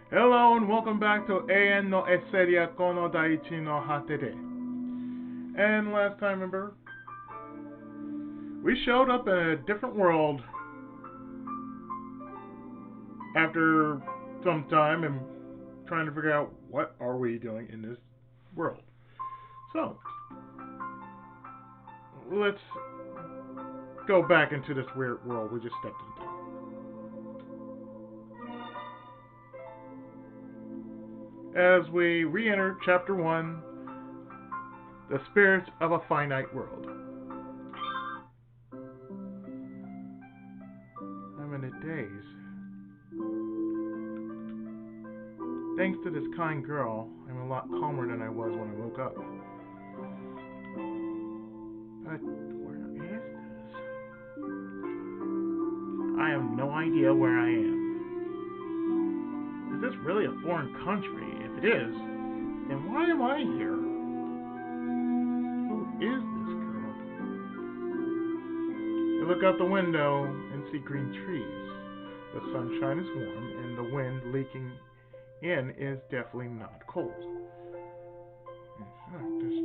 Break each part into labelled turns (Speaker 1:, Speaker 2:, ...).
Speaker 1: Hello and welcome back to Eien no Aselia kono daichi no hate. And last time, remember, we showed up in a different world after some time and trying to figure out what are we doing in this world. So, let's go back into this weird world we just stepped into. As we re-enter Chapter 1, The Spirits of a Finite World. I'm in a daze. Thanks to this kind girl, I'm a lot calmer than I was when I woke up. But where is this? I have no idea where I am. Is this really a foreign country? If it is, then why am I here? Who is this girl? I look out the window and see green trees. The sunshine is warm and the wind leaking in is definitely not cold. In fact, this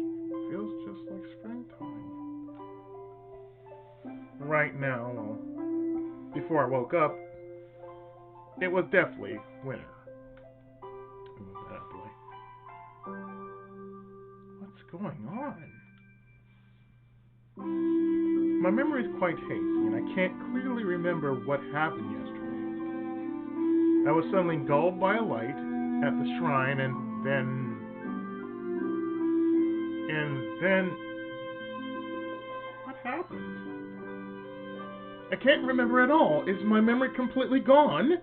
Speaker 1: feels just like springtime. Right now, well, before I woke up, it was definitely winter. What's going on? My memory is quite hazy, and I can't clearly remember what happened yesterday. I was suddenly gulled by a light at the shrine, and then... What happened? I can't remember at all. Is my memory completely gone?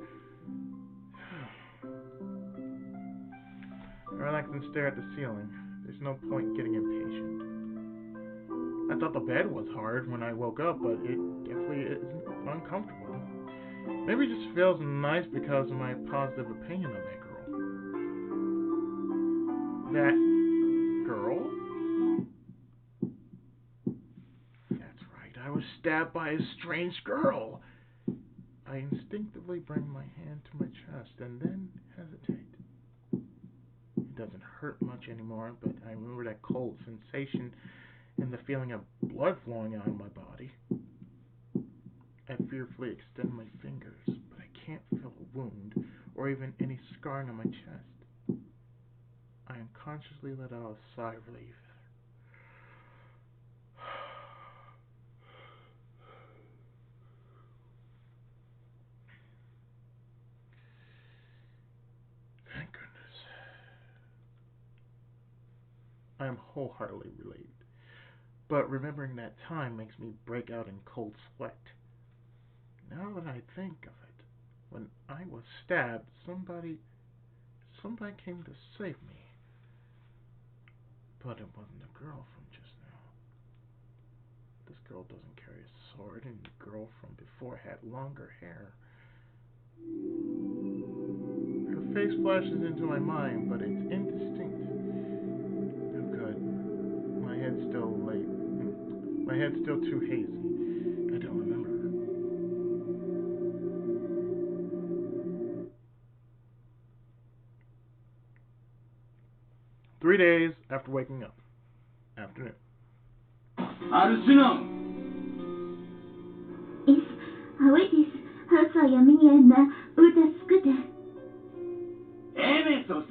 Speaker 1: I relax and stare at the ceiling. There's no point getting impatient. I thought the bed was hard when I woke up, but it definitely isn't uncomfortable. Maybe it just feels nice because of my positive opinion of that girl. That girl? That's right, I was stabbed by a strange girl. I instinctively bring my hand to my chest and then hesitate. It doesn't hurt much anymore, but I remember that cold sensation and the feeling of blood flowing out of my body. I fearfully extend my fingers, but I can't feel a wound or even any scarring on my chest. I unconsciously let out a sigh of relief. Thank goodness. I am wholeheartedly relieved. But remembering that time makes me break out in cold sweat. Now that I think of it, when I was stabbed, somebody came to save me. But it wasn't the girl from just now. This girl doesn't carry a sword, and the girl from before had longer hair. Her face flashes into my mind, but it's indistinct. Oh, good. My head's still late. My head's still too hazy. I don't remember her. 3 days after waking up. Afternoon.
Speaker 2: Arjuna! Is how it is, how so yaminiana uta skute. Emesos.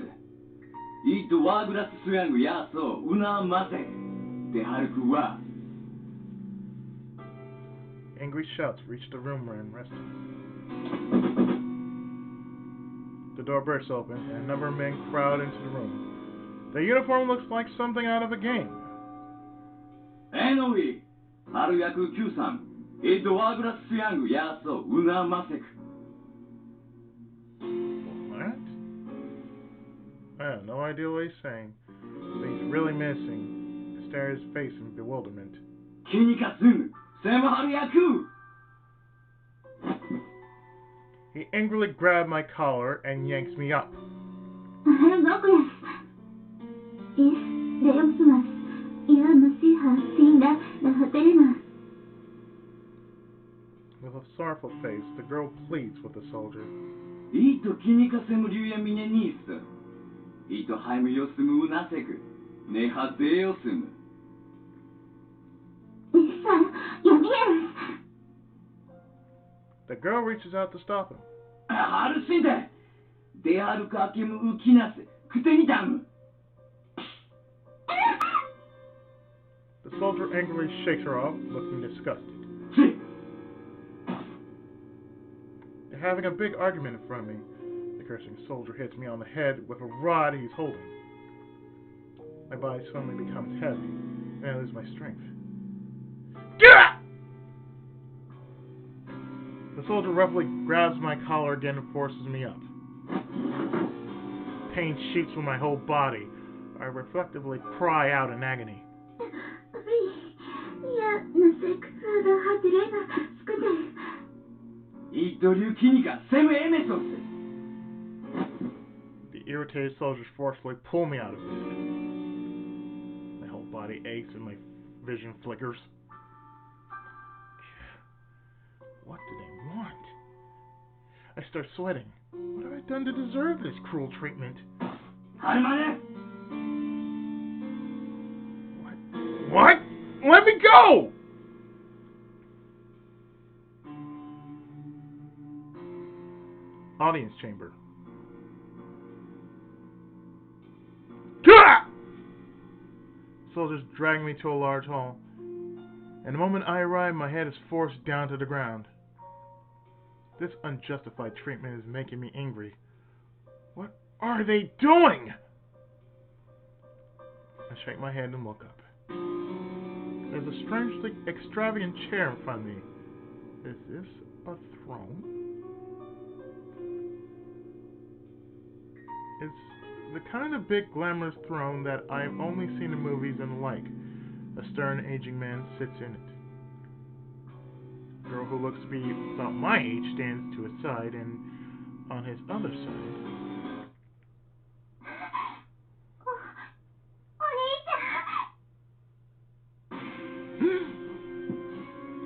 Speaker 2: It wagras suang yaso una mase. De harkuwa.
Speaker 1: Angry shouts reach the room we're in resting. The door bursts open, and a number of men crowd into the room. The uniform looks like something out of a game.
Speaker 2: Enoi, Haruyaku Q-san, Edwagras Yang Yaso Una Masek.
Speaker 1: What? I have no idea what he's saying, but he's really missing. I stare at his face in bewilderment.
Speaker 2: Kinikatsu, Sema Haruyaku!
Speaker 1: He angrily grabbed my collar and yanks me up. With a sorrowful face, the girl pleads with the soldier.
Speaker 2: Ito kinikasem rüya minenis. Ito haim yosum unasek. Ne hate yosum.
Speaker 1: The girl reaches out to stop him.
Speaker 2: Harusinde. De aru kakem ukinas. Kuteni dam.
Speaker 1: The soldier angrily shakes her off, looking disgusted. They're having a big argument in front of me. The cursing soldier hits me on the head with a rod he's holding. My body suddenly becomes heavy, and I lose my strength. The soldier roughly grabs my collar again and forces me up. Pain shoots through my whole body. I reflectively cry out in agony. The irritated soldiers forcefully pull me out of bed. My whole body aches and my vision flickers. What do they want? I start sweating. What have I done to deserve this cruel treatment? What? Let me go! Audience chamber. Soldiers drag me to a large hall. And the moment I arrive, my head is forced down to the ground. This unjustified treatment is making me angry. What are they doing? I shake my head and look up. There's a strangely extravagant chair in front of me. Is this a throne? It's the kind of big glamorous throne that I've only seen in movies and the like. A stern, aging man sits in it. A girl who looks to be about my age stands to his side, and on his other side...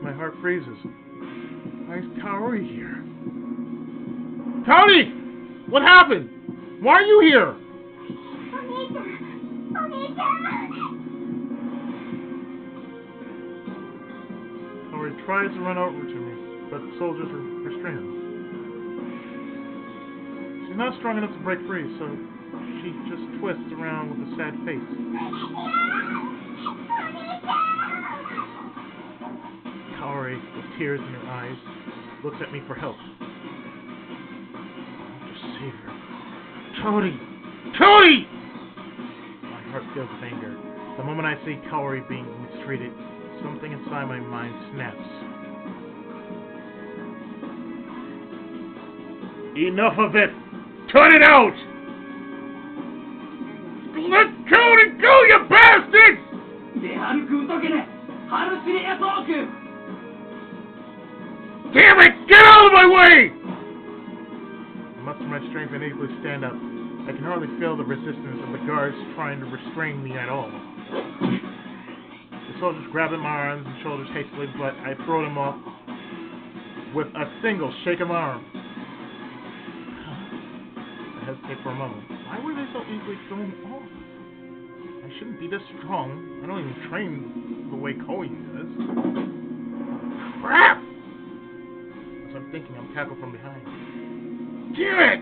Speaker 1: My heart freezes. Why is Kaori here? Kaori! What happened? Why are you here? Kaori tries to run over to me, but the soldiers restrain her. She's not strong enough to break free, so she just twists around with a sad face. Kaori, with tears in her eyes, looks at me for help. Just save her. Kaori! Kaori! My heart fills with anger. The moment I see Kaori being mistreated, something inside my mind snaps. Enough of it! Cut it out! Let Kaori go, you bastards! Damn it! Get out of my way! I muster my strength and easily stand up. I can hardly feel the resistance of the guards trying to restrain me at all. The soldiers grab at my arms and shoulders hastily, but I throw them off with a single shake of my arm. I hesitate for a moment. Why were they so easily thrown off? I shouldn't be this strong. I don't even train the way Kaori does. Crap! As I'm thinking, I'm tackled from behind. Damn it!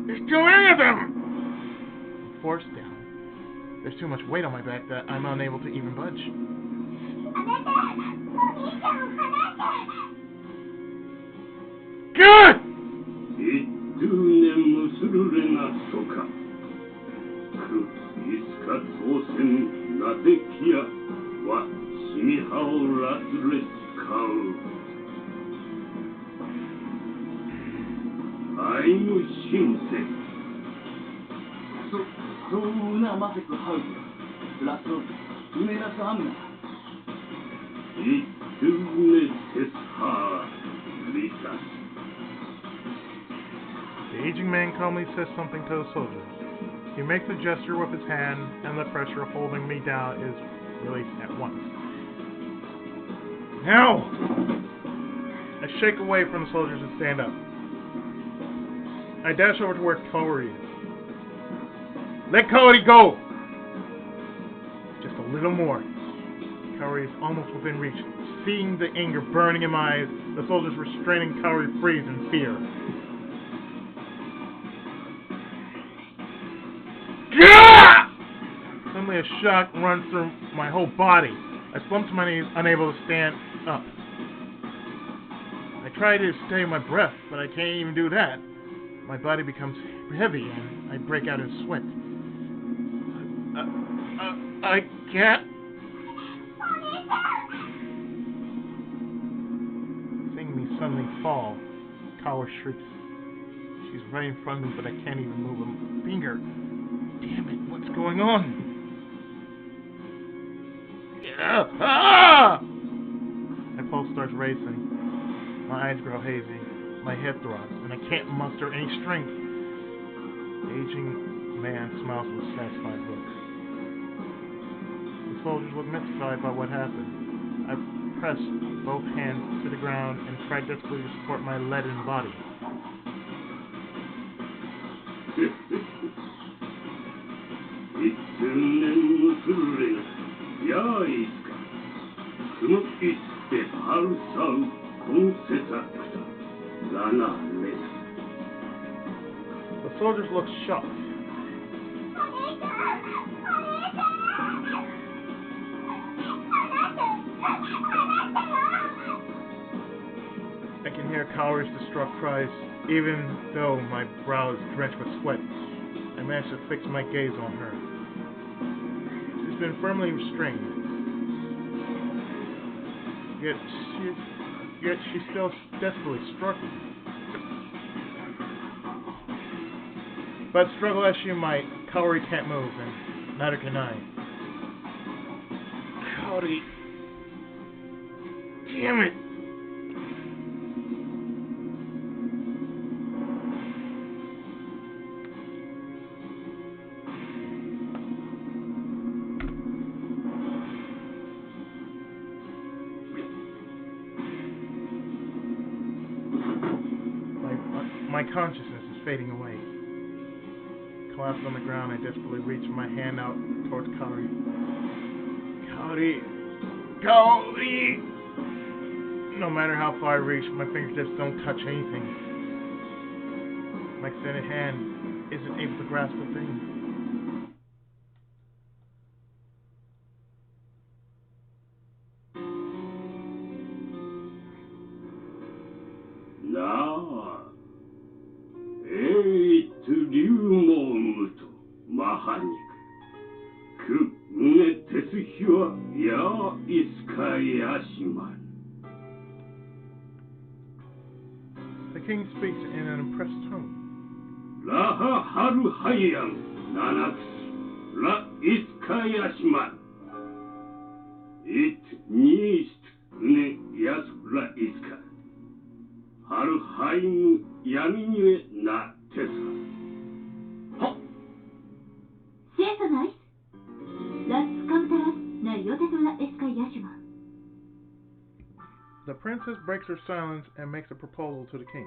Speaker 1: There's too many of them! I'm forced down. There's too much weight on my back that I'm unable to even budge. Good! The aging man calmly says something to the soldiers. He makes a gesture with his hand, and the pressure holding me down is released at once. Now! I shake away from the soldiers and stand up. I dash over to where Kaori is. Let Kaori go! Just a little more. Kaori is almost within reach. Seeing the anger burning in my eyes, the soldiers restraining Kaori freeze in fear. Suddenly a shock runs through my whole body. I slump to my knees, unable to stand up. I try to stay my breath, but I can't even do that. My body becomes heavy and I break out in sweat. I can't. Seeing me suddenly fall, Kaori shrieks. She's right in front of me, but I can't even move a finger. Damn it, what's going on? My pulse starts racing. My eyes grow hazy. My head throbs, and I can't muster any strength. The aging man smiles with a satisfied look. The soldiers look mystified by what happened. I press both hands to the ground and try desperately to support my leaden body. The soldiers look shocked. I can hear Kaori's distraught cries, even though my brow is drenched with sweat. I manage to fix my gaze on her. She's been firmly restrained. Yet she still desperately struggles. But struggle as she might, Kaori can't move, and neither can I. Kaori. Damn it! My consciousness is fading away. Collapsed on the ground, I desperately reach my hand out towards Kaori. Kaori! Kaori! No matter how far I reach, my fingertips don't touch anything. My extended hand isn't able to grasp a thing. The king speaks in an impressed tone. The princess breaks her silence and makes a proposal to the king.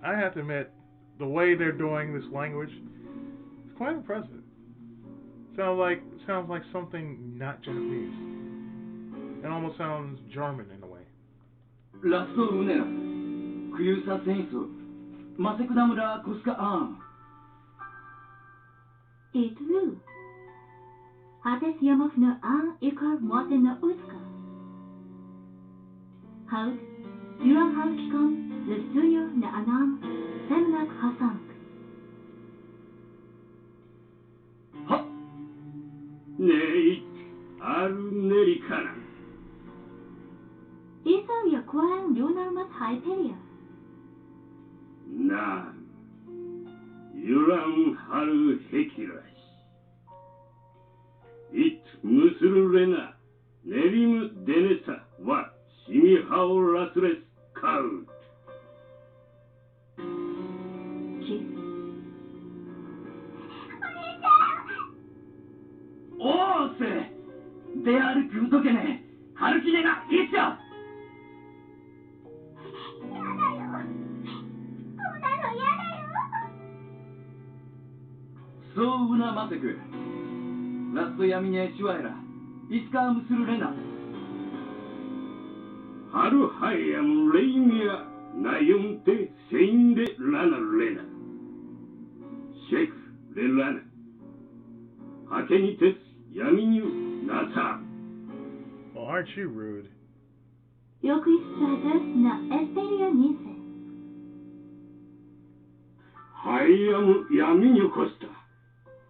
Speaker 1: I have to admit, the way they're doing this language is quite impressive. Sounds like something not Japanese. It almost sounds German in a way.
Speaker 2: ラストウネラス、クユーサセンソ、マセクダムラコスカアン。
Speaker 3: Itu. Atas Yamofna ang ikar moten na uska. Hout, Yuang Hautkam, Lesuyo na anam, Semnak Hasank.
Speaker 2: はねえ、アルネリカナ。
Speaker 3: Isaw yakuan lunar mas Hyperia.
Speaker 2: なあ、ユランハルヘキラシ。イッムスルレナ、ネリムデネサはシミハオラスレスカウト。
Speaker 3: Chief.
Speaker 2: おーせ、デアルクウトケネ、ハルキネがいっちゃ。そううなませく。ラストヤミネシュワエラ、イスカームスルレナ。ハルハイアムレイミア、ナヨンテセインレラナレナ。シェフレラナ。ハケニテスヤミニュナサ。
Speaker 1: Well, aren't you rude?
Speaker 3: Yokuis Sadas na Esperia Nise.
Speaker 2: ハイアムヤミニュコスタ。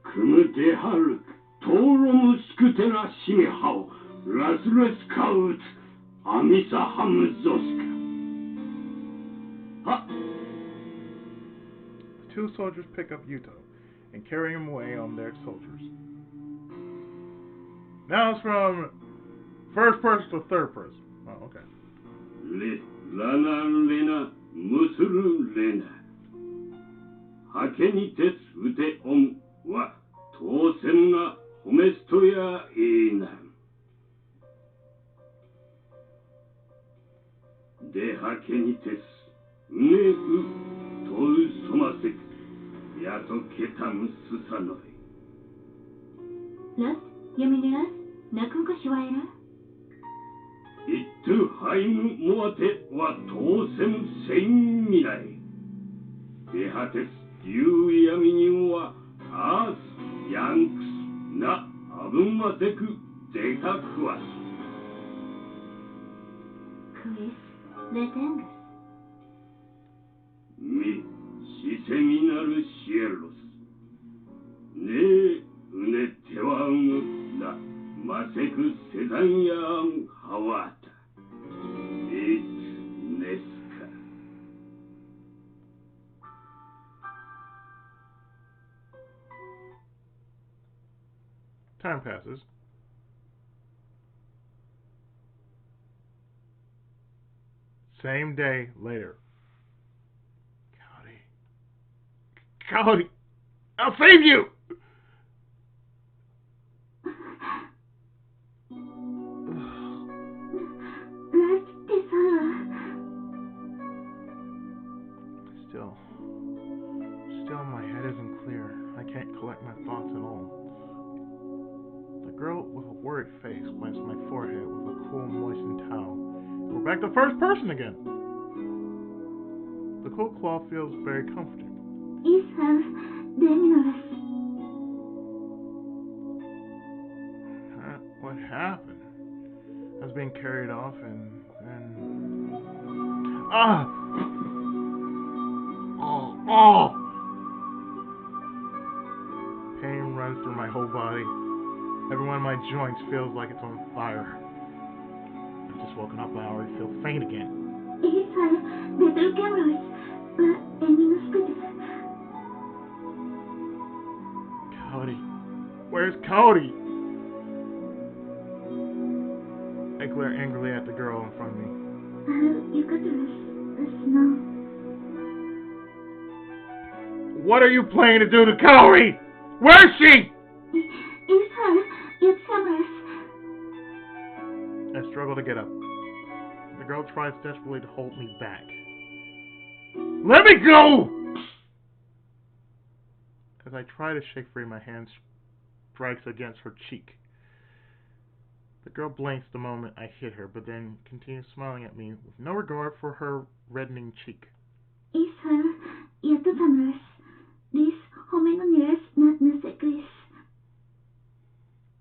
Speaker 2: クムデハルク、トーロムスクテラシミハオ、ラスレスカウツ、アミサハムゾスカ。は
Speaker 1: The two soldiers pick up Yuuto and carry him away on their soldiers. Now it's from first person to third person. Oh, okay.
Speaker 2: レ、ラナレナ、ムスルレナ。ハケニテスウテオムは、当選がホメストやいいな。でハケニテス、うねう、とうそませく、やとけたむすさのい。
Speaker 3: Lust, Yamineras, Nakunka Shuaira.
Speaker 2: イットハイムモアテは当選せん未来。でハテス、ユーヤミニンは、アース、ヤンクスなアブンマセクデカクワス。
Speaker 3: Quis, Letengas.
Speaker 2: ミ、シセミナルシエロス。ねえ、うねてはうむな、マセクセザンヤンハワータ。イツネス。
Speaker 1: Time passes. Same day later. Kaori! I'll save you! Still my head isn't clear. I can't collect my thoughts at all. The girl with a worried face wipes my forehead with a cool, moistened towel. We're back to first person again. The cool cloth feels very comforting.
Speaker 3: Isal, Deminoras.
Speaker 1: What happened? I was being carried off and... Ah! Oh! Pain runs through my whole body. Every one of my joints feels like it's on fire. I've just woken up and I already feel faint again.
Speaker 3: Isal, Betel Cameras, Eminoscutus.
Speaker 1: Kaori. Where's Kaori? I glare angrily at the girl in front of me.
Speaker 3: Yucaturas, Snow.
Speaker 1: What are you planning to do to Kaori? Where is she?
Speaker 3: Isal, Yatsamas.
Speaker 1: I struggle to get up. The girl tries desperately to hold me back. Let me go! As I try to shake free, my hands strikes against her cheek. The girl blinks the moment I hit her, but then continues smiling at me with no regard for her reddening cheek.
Speaker 3: Is her yatutamuras. This homenoniras not nasekris.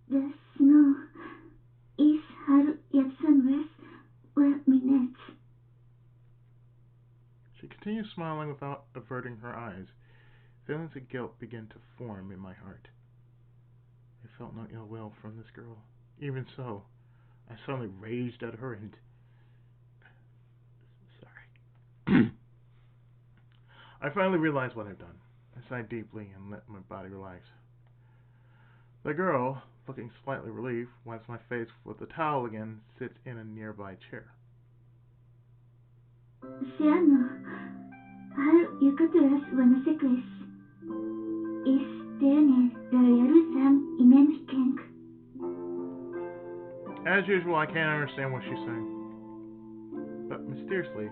Speaker 3: The snow is her yatutamuras were minutes.
Speaker 1: She continues smiling without averting her eyes. Feelings of guilt begin to form in my heart. I felt no ill will from this girl. Even so, I suddenly raged at her and... Sorry. I finally realized what I've done. I sighed deeply and let my body relax. The girl, looking slightly relieved, wipes my face with a towel again, sits in a nearby chair.
Speaker 3: Siano, har yukaturas vanasekris. Is tene rararusam imemhikenk.
Speaker 1: As usual, I can't understand what she's saying. But mysteriously,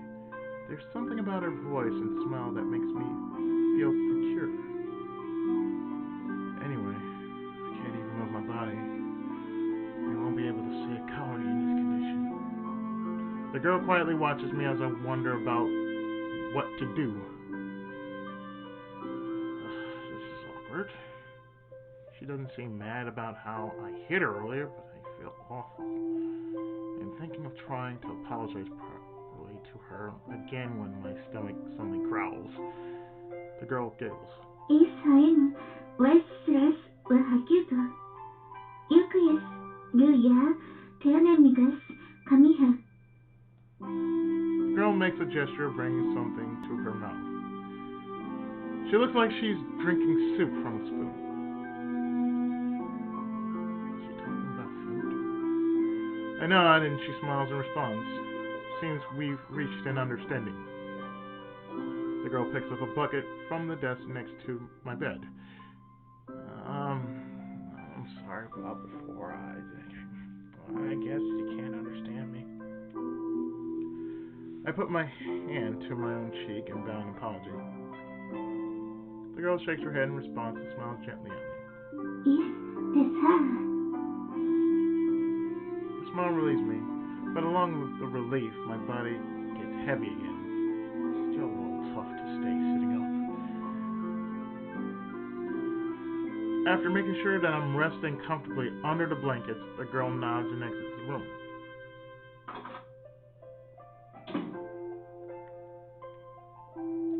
Speaker 1: there's something about her voice and smile that makes me feel secure. Anyway, I can't even move my body. I won't be able to see a Kaori in this condition. The girl quietly watches me as I wonder about what to do. This is awkward. She doesn't seem mad about how I hit her earlier, but I feel awful. I'm thinking of trying to apologize properly to her again when my stomach suddenly growls. The girl giggles.
Speaker 3: Is hain westras wahakyuto. Yukuyas guya teonemigas kamiha.
Speaker 1: The girl makes a gesture of bringing something to her mouth. She looks like she's drinking soup from a spoon. Is she talking about food? I nod and she smiles in response. Seems we've reached an understanding. The girl picks up a bucket from the desk next to my bed. I'm sorry about before. I guess you can't understand me. I put my hand to my own cheek and bow an apology. The girl shakes her head in response and smiles gently at me.
Speaker 3: Is tesa.
Speaker 1: The smile relieves me, but along with the relief, my body gets heavy again. It's still a little tough to stay sitting up. After making sure that I'm resting comfortably under the blankets, the girl nods and exits the room.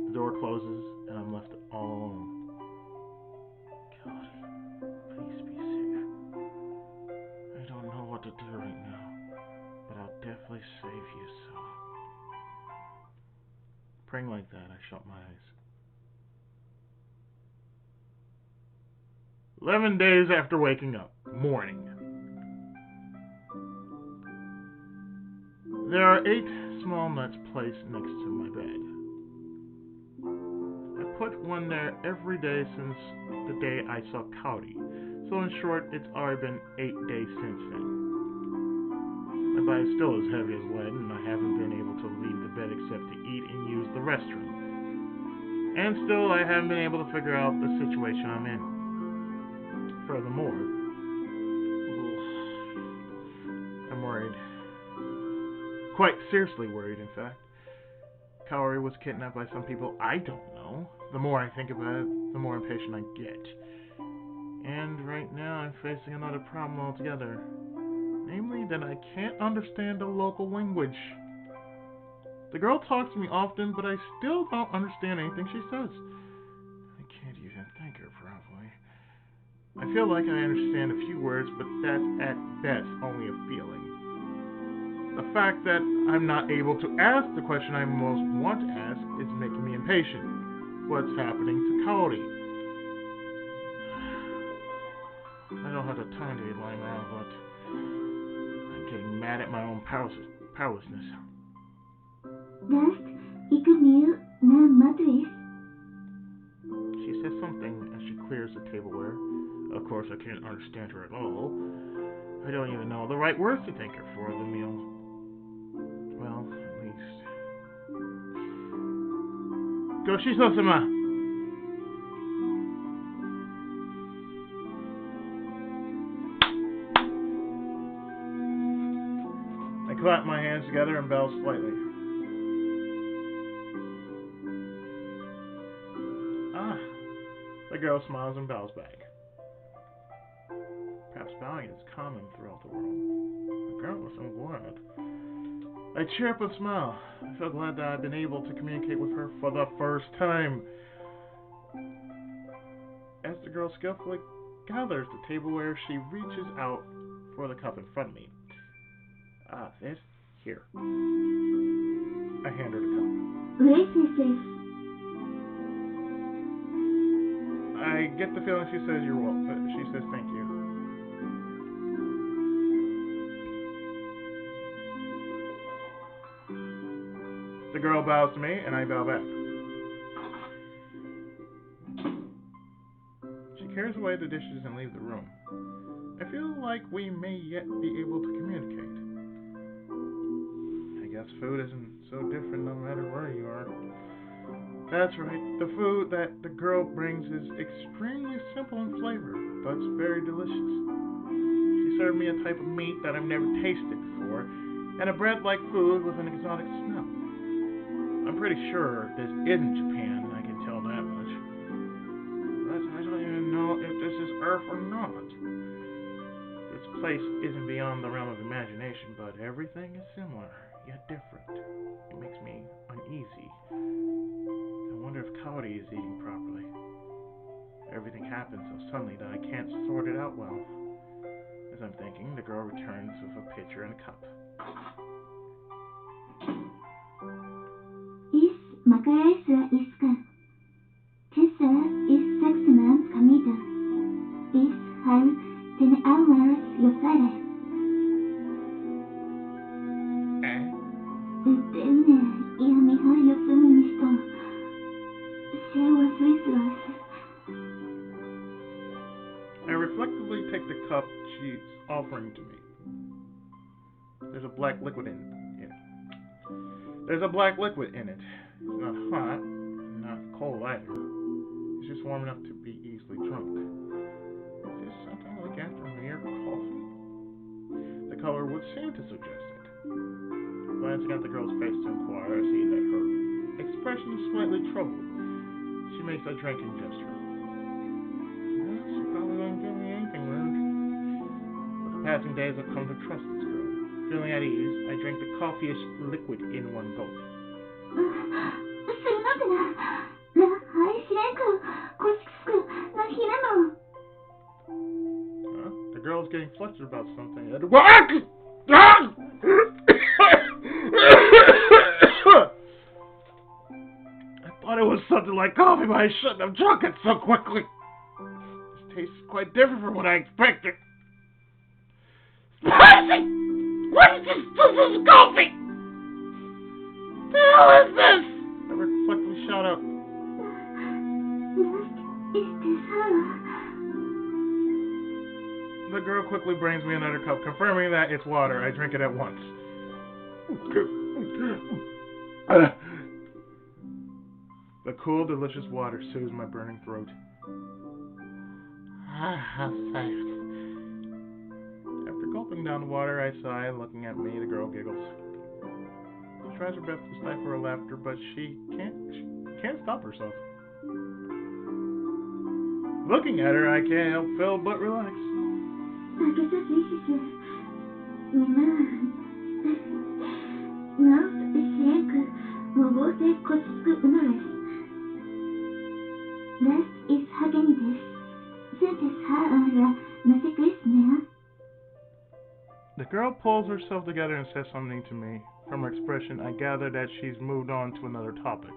Speaker 1: The door closes and I'm left all alone. God, please be safe. I don't know what to do right now, but I'll definitely save you, so... Praying like that, I shut my eyes. 11 days after waking up. Morning. There are 8 small nuts placed next to my bed. I put one there every day since the day I saw Kaori, so in short, it's already been 8 days since then. My body is still as heavy as lead, and I haven't been able to leave the bed except to eat and use the restroom. And still, I haven't been able to figure out the situation I'm in. Furthermore, I'm worried. Quite seriously worried, in fact. Kaori was kidnapped by some people I don't know. The more I think about it, the more impatient I get. And right now I'm facing another problem altogether. Namely that I can't understand the local language. The girl talks to me often, but I still don't understand anything she says. I can't even thank her properly. I feel like I understand a few words, but that's at best only a feeling. The fact that I'm not able to ask the question I most want to ask is making me impatient. What's happening to Kaori? I don't have the time to be lying around, but I'm getting mad at my own powerlessness.
Speaker 3: Dust ikuniu na matris.
Speaker 1: She says something as she clears the tableware. Of course, I can't understand her at all. I don't even know the right words to thank her for the meal. Well, at least. Goshiso-sama! clap my hands together and bow slightly. Ah, the girl smiles and bows back. Perhaps bowing is common throughout the world. Regardless, I'm glad. I cheer up and smile. I feel glad that I've been able to communicate with her for the first time. As the girl skillfully gathers the tableware, she reaches out for the cup in front of me. Ah, this? Here. I hand her the cup. I get the feeling she says you're welcome. She says thank you. The girl bows to me, and I bow back. She carries away the dishes and leaves the room. I feel like we may yet be able to communicate. I guess food isn't so different no matter where you are. That's right, the food that the girl brings is extremely simple in flavor, but it's very delicious. She served me a type of meat that I've never tasted before, and a bread-like food with an exotic smell. I'm pretty sure this isn't Japan, I can tell that much. But I don't even know if this is Earth or not. This place isn't beyond the realm of imagination, but everything is similar, yet different. It makes me uneasy. I wonder if Kaori is eating properly. Everything happens so suddenly that I can't sort it out well. As I'm thinking, the girl returns with a pitcher and a cup.
Speaker 3: Macaresa iska. Tessa is sexman kamita. Is har ten hours yosare. Denne yami har yosumu nishita. Share was with us.
Speaker 1: I reflectively take the cup she's offering to me. There's a black liquid in it. There's a black liquid in it. It's not hot, not cold either. It's just warm enough to be easily drunk. Is this something like after mere coffee? The color would seem to suggest it. Glancing at the girl's face to inquire, I see that her expression is slightly troubled. She makes a drinking gesture. Well, she probably won't give me anything rude. With the passing days, I've come to trust this girl. Feeling at ease, I drink the coffee-ish liquid in one gulp. The girl's getting flustered about something. I thought it was something like coffee, but I shouldn't have drunk it so quickly. This tastes quite different from what I expected. Spicy! What is this? This is coffee! What the hell is this? I reflectively shout out. The girl quickly brings me another cup, confirming that it's water. I drink it at once. The cool, delicious water soothes my burning throat. How safe. After gulping down the water, I sigh, and looking at me, the girl giggles. She tries her best to stifle her laughter, but she can't stop herself. Looking at her, I can't help feel but relax. The girl pulls herself together and says something to me. From her expression, I gather that she's moved on to another topic.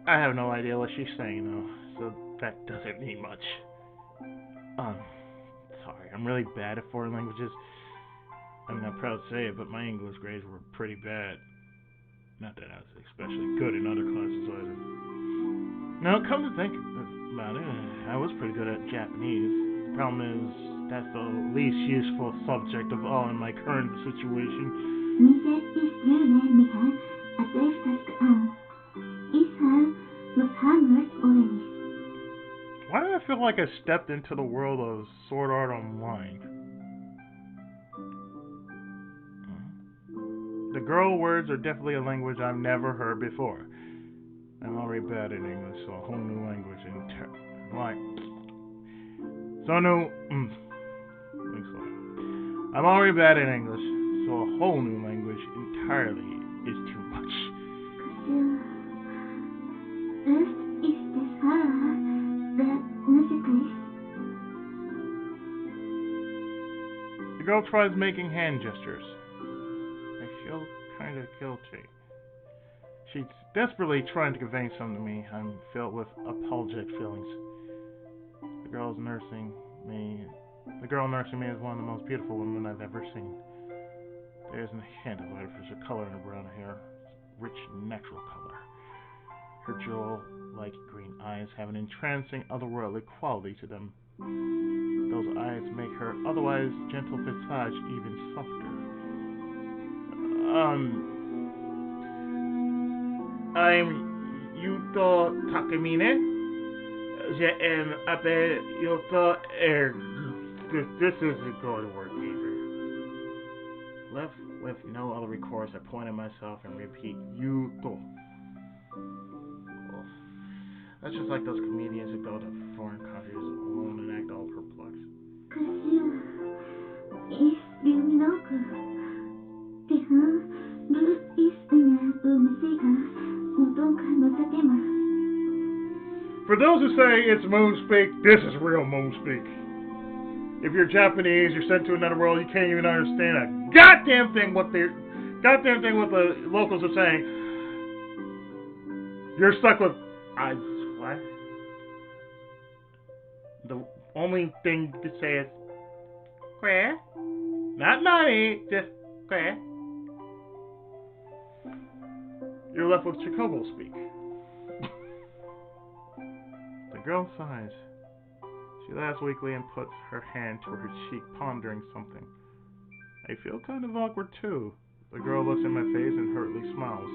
Speaker 1: I have no idea what she's saying, though, so that doesn't mean much. Sorry, I'm really bad at foreign languages. I'm not proud to say it, but my English grades were pretty bad. Not that I was especially good in other classes either. Now, come to think about it, I was pretty good at Japanese. The problem is, that's the least useful subject of all in my current situation. Why do I feel like I stepped into the world of Sword Art Online? The girl words are definitely a language I've never heard before. I'm already bad at English, so a whole new language I'm already bad at English, so a whole new language entirely is too much. The girl tries making hand gestures. I feel kind of guilty. She's desperately trying to convey something to me. I'm filled with apologetic feelings. The girl nursing me is one of the most beautiful women I've ever seen. There isn't a hint of artificial color in her brown hair. It's rich, natural color. Her jewel-like green eyes have an entrancing, otherworldly quality to them. Those eyes make her otherwise gentle visage even softer. I'm Yuuto Takamine. Yuuto, this isn't going to work either. Left with no other recourse, I point at myself and repeat, Yuuto. That's just like those comedians who go to foreign countries alone and act all perplexed. For those who say it's moonspeak, this is real moonspeak. If you're Japanese, you're sent to another world, you can't even understand a goddamn thing what the locals are saying. You're stuck with what? The only thing you can say is "Where?" Not money, just "Where?" You're left with Chocobo speak. The girl sighs. She laughs weakly and puts her hand to her cheek, pondering something. I feel kind of awkward too. The girl looks in my face and hurriedly smiles.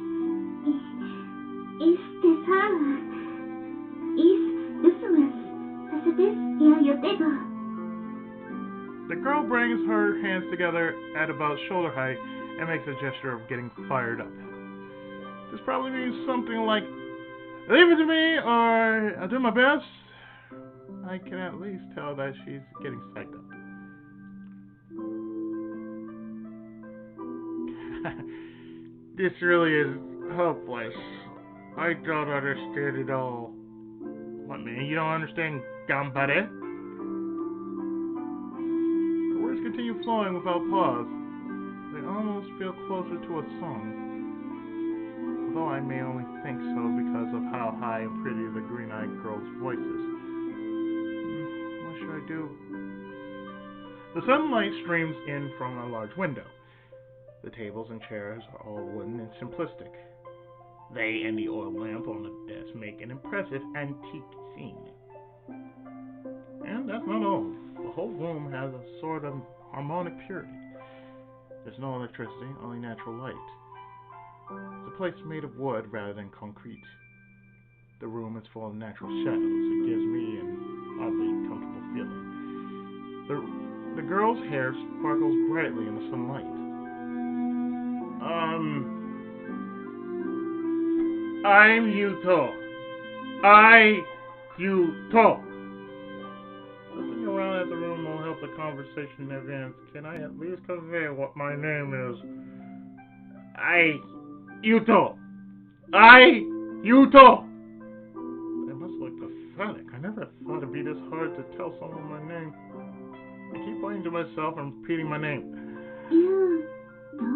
Speaker 1: The girl brings her hands together at about shoulder height and makes a gesture of getting fired up. This probably means something like, leave it to me, or I'll do my best. I can at least tell that she's getting psyched up. This really is hopeless. I don't understand it all. What, man? You don't understand Gambare? Her words continue flowing without pause. They almost feel closer to a song. Although I may only think so because of how high and pretty the green-eyed girl's voice is. What should I do? The sunlight streams in from a large window. The tables and chairs are all wooden and simplistic. They and the oil lamp on the desk make an impressive antique scene. And that's not all. The whole room has a sort of harmonic purity. There's no electricity, only natural light. It's a place made of wood rather than concrete. The room is full of natural shadows. It gives me an oddly comfortable feeling. The girl's hair sparkles brightly in the sunlight. I'm Yuuto. Yuuto. Looking around at the room will help the conversation advance. Can I at least convey what my name is? Yuuto. Yuuto. It must look pathetic. I never thought it'd be this hard to tell someone my name. I keep pointing to myself and repeating my name.
Speaker 3: Yuuto?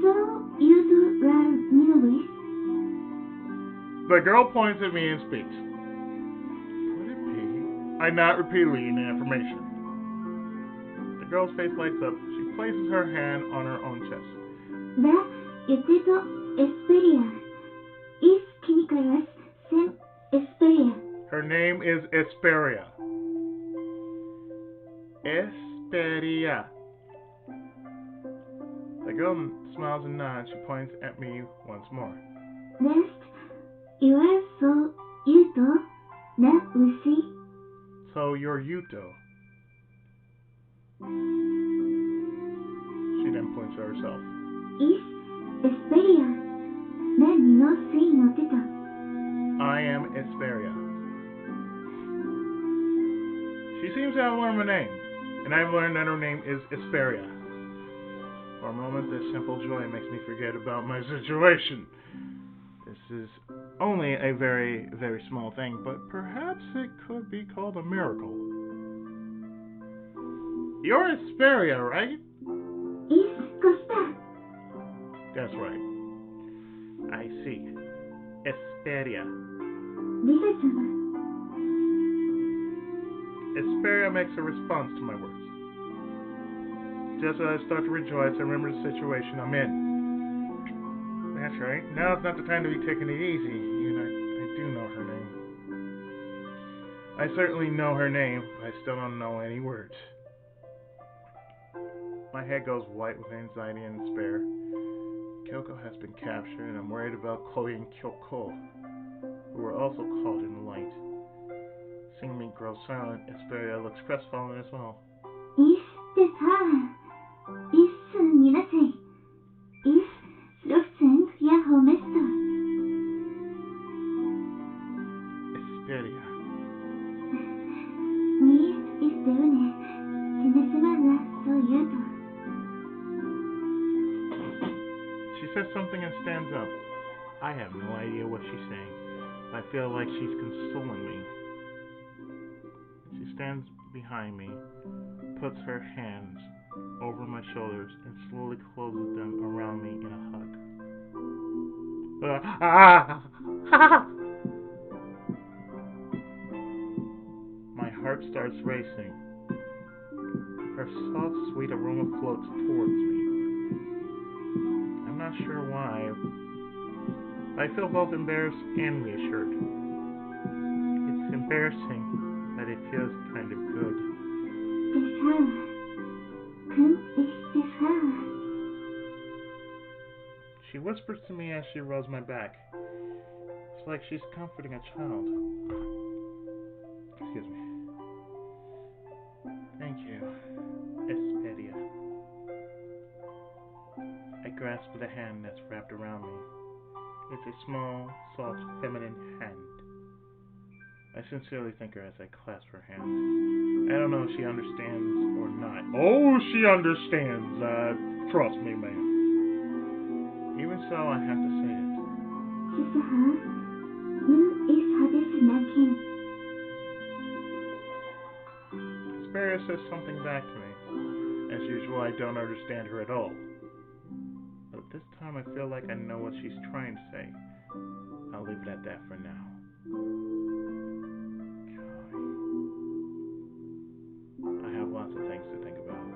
Speaker 3: So, Yuuto learned English?
Speaker 1: The girl points at me and speaks. Could it be? I nod repeatedly in affirmation. The girl's face lights up. She places her hand on her own chest.
Speaker 3: Da, Yuuto Esperia. Is Kinikaras Sem Esperia.
Speaker 1: Her name is Esperia. Esperia. The girl smiles and nods. She points at me once more.
Speaker 3: Next, you are so Yuuto, na ushi.
Speaker 1: So you're Yuuto. She then points to herself.
Speaker 3: is Esperia. 何の水の出た
Speaker 1: I am Esperia. She seems to have learned my name, and I've learned that her name is Esperia. For a moment, this simple joy makes me forget about my situation. This is only a very, very small thing, but perhaps it could be called a miracle. You're Esperia, right?
Speaker 3: is Costa.
Speaker 1: That's right. I see. Esperia.
Speaker 3: Lisa-sama.
Speaker 1: Esperia makes a response to my words. Just as I start to rejoice, I remember the situation I'm in. That's right. Now's not the time to be taking it easy. I do know her name. I certainly know her name, but I still don't know any words. My head goes white with anxiety and despair. Kyoko has been captured, and I'm worried about Chloe and Kyoko, who were also caught in the light. Seeing me grow silent, Esperia looks crestfallen as well.
Speaker 3: is ってさ、is になせい。is Luftsen Yahoo Mister.
Speaker 1: Esperia.
Speaker 3: Is Deune. Tinesumana so Yuuto.
Speaker 1: She says something and stands up. I have no idea what she's saying. I feel like she's consoling me. She stands behind me, puts her hands over my shoulders, and slowly closes them around me in a hug. My heart starts racing. Her soft, sweet aroma floats towards me. I'm not sure why. I feel both embarrassed and reassured. It's embarrassing, but it feels kind of good. She whispers to me as she rubs my back. It's like she's comforting a child. Excuse me. Thank you, Esperia. I grasp the hand that's wrapped around me. It's a small, soft, feminine hand. I sincerely thank her as I clasp her hand. I don't know if she understands or not. Oh, she understands. Trust me, ma'am. Even so, I have to say it. Esperia says something back to me. As usual, I don't understand her at all. But this time I feel like I know what she's trying to say. I'll leave it at that for now. I have lots of things to think about.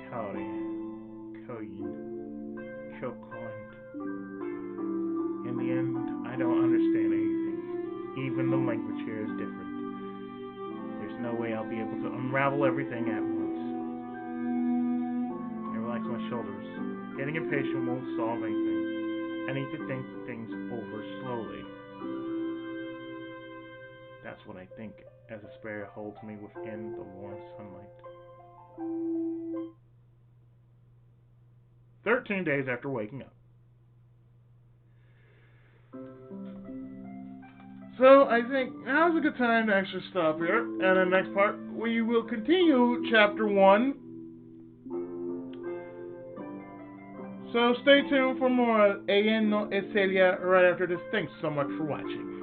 Speaker 1: Kaori, Koyin, Kyoko, and in the end, I don't understand anything. Even the language here is different. There's no way I'll be able to unravel everything at once. I relax my shoulders. Getting impatient won't solve anything. I need to think things over slowly. That's what I think as Esperia holds me within the warm sunlight. 13 days after waking up. So I think now's a good time to actually stop here. And in the next part, we will continue chapter 1. So stay tuned for more Eien no Aselia right after this. Thanks so much for watching.